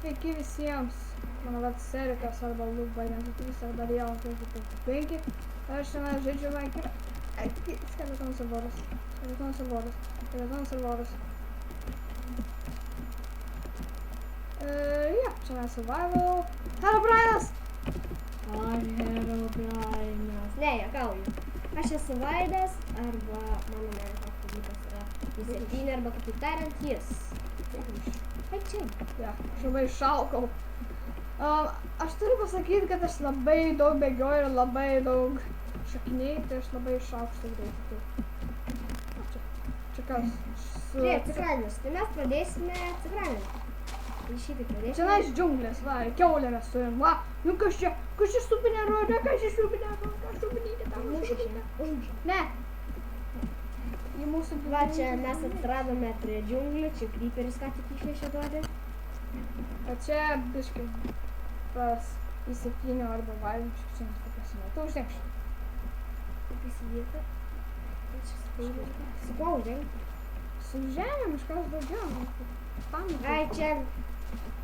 Sveiki visiems, mano vardas Erikas arba Lubai, nesutys arba Rijalas 555. Aš šiandien žaidžiu Skeleton Servoras. Šiandien survival. Herobrinas! Aš Herobrinas. Ne, juokauju. Aš esu Vaidas, arba mano Minecraft publikas yra I7, arba kitaip tariant, jis. Ai čia. Aš labai šalkau. Aš turiu pasakyti, kad aš labai daug bėgioju ir labai daug šakinėjau, tai aš labai išaukštų greitai. Čia kas? Žiūrėk, ciklanius. Tai mes pradėsime ciklanius. Tai šitaip pradėsime. Čia nais džiunglės, va, kiaulę mes turim, va. Nu kas čia supinė rodė, kas čia supinė rodė, kas supinė tam supinė. Ne. Į mūsų Va, čia mes atradome prie džiunglių, čia kryperis ką tik išnešė duodė. O čia biškai pas I7 arba valinčių, čia mes paprasime. Tu uždėk šitą. Kaip įsidėta. Su kuo uždengt? Su žemėm iškas daugiau. Ai, čia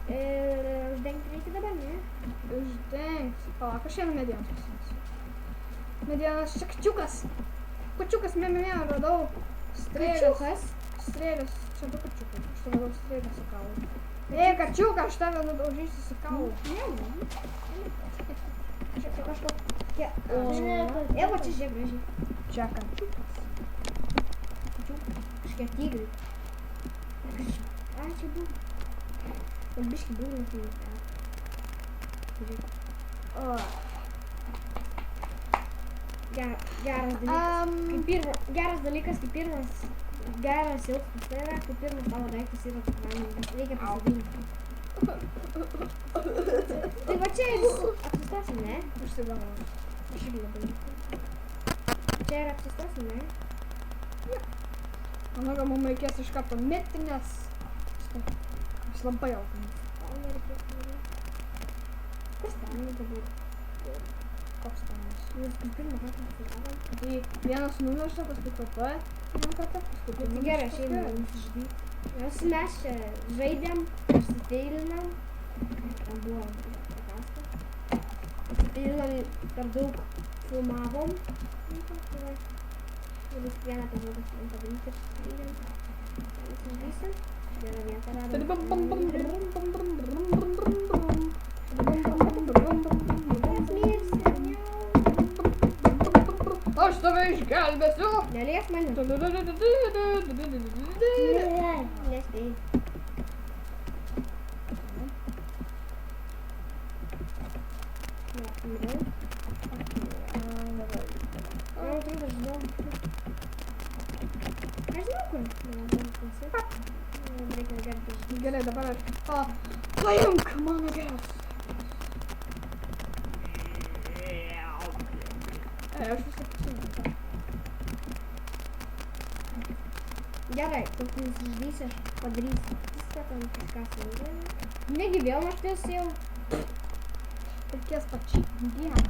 uždengt reikia dabar, ne? Uždengt. Palauk, aš šiandien medienos pasimsiu. Medienos čia kačiukas. Kačiukas, radau. Kačiukas? Strėlės. Čia du kačiukai. Aš tau radau strėlę su kaulu. Ei, kačiuką, aš tave nudaužysiu su kaulu. Ne. Čia kažkokia... Evo, čia žiūrėk gražiai. Čia kačiukas. Kažkokie tigrai. Ai, čia buvo. Man biški buvo nefilmų. Žiūrėk. Geras dalykas, kaip pirmas geras jausmas tai yra, kaip pirmas tavo daiktas yra ciklaninis. Reikia pasidinti. Tai va čia ir apsistosim, ne? Užsigalvoju. Aš irgi labai. Čia ir apsistosim, ne? Manau, kad mums reikės iš karto mirti, nes aš labai alkanas. Gal nereikės daryti. Kas ten dabar? Koks tenas? Mes kaip pirmą kartą atsiravom. Tai vienas numiršta, paskui PP. Vieną kartą, paskui Tai gerai, aš einu nusižudyti. Mes čia žaidėm, pasifeilinam. Ten buvo pakasta. Pasifeilinam, per daug filmavom. Ir vis vieną per daug padaryti ir pasifeilinam. Nusižudysim. Vieną vietą radom. Aš tave išgelbėsiu! Neliek mane. Nespėjai. Gerai, dabar aš... Paimk mano geras! Aš visą pasimenu. Gerai, tu nusižudysi, aš padarysiu viską, ten kažką suvaidinti. Negi vėl naštis jau. Reikės pačiai dieną.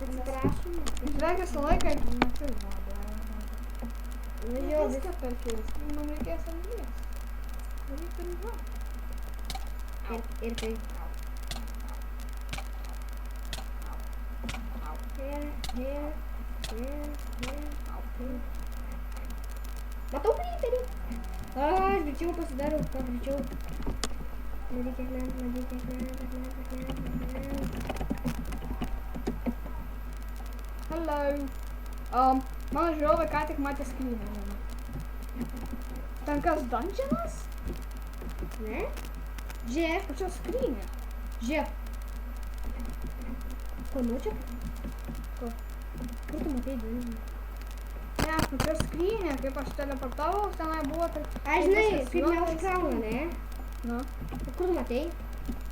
Atsiprašom. Beveik visą laiką neturiu vado. Nu jo, Viską perkės. Man reikės anglies. Reikia vado. ir tai. Matau kryperį. Aš greičiau pasidariau, kuo greičiau. Nereikia akment. Hello. Mano žiūrovai ką tik matė skrynią. Ten kas dungeonas? Ne? Žiūrėk. O čia skrynia. Žiūrėk. Ko nučiak? Ko? Kur tu matai dungeoną? Ne, aš mačiau skrynią, kaip aš teleportavau, tenai buvo tai... Ai, žinai, kaip neužkrauna, ne? Nu. Kur tu matei?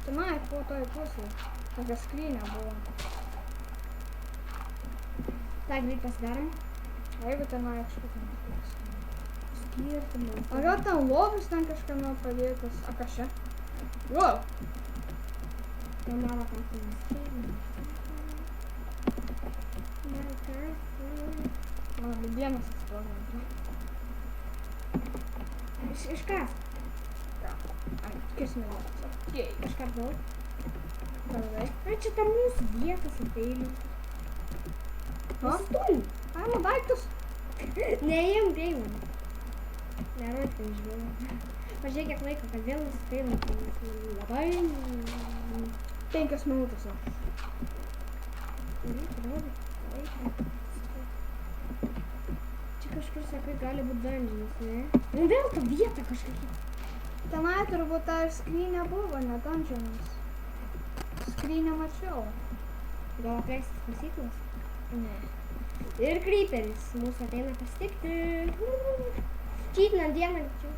Tenai, po toj pusėje. Tokia skrynia buvo. Ta, greit pasidarom. Jeigu tenai kažkokia Skirtumai. O gal ten lovis ten kažkame padėtas? A, kas čia? Wow! Ten mano kantinis. Mano medienos atsiprovė. Iškas. Ai, kirs medienos. Jei. Kažką daug. Gerai. Ai, čia ta mūsų vieta su peiliu. Ha? Stum. Paima daiktus. Neimk peilį. Nerodyk, kad išvėliau. Pažiūrėk, kiek laiko, kad vėl nusipeilim. Labai... 5 minutės jau. Rodyk laiką. Čia kažkur, sakai, gali būt dungeonas, ne? Nu vėl ta vieta kažkokia. Tenai turbūt ta ir skrynė buvo, ne dungeonas. Skrynę mačiau. Gal apleistas kasyklas? Ne. Ir creeperis mūsų ateina pasitikti. Čytinant dieną greičiau.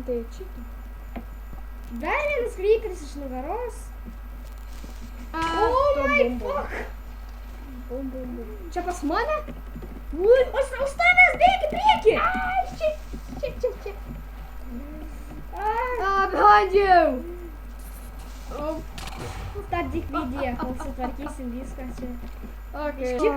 Tai čitą. Dar vienas creeperis iš nugaros. Oh my fuck! Bum, bum, bum. Čia pas mane? Ui, o stavęs bėgi prieki! Ai, čia. Behind you! Stabdyk video, kol sutvarkysim viską čia. Okay.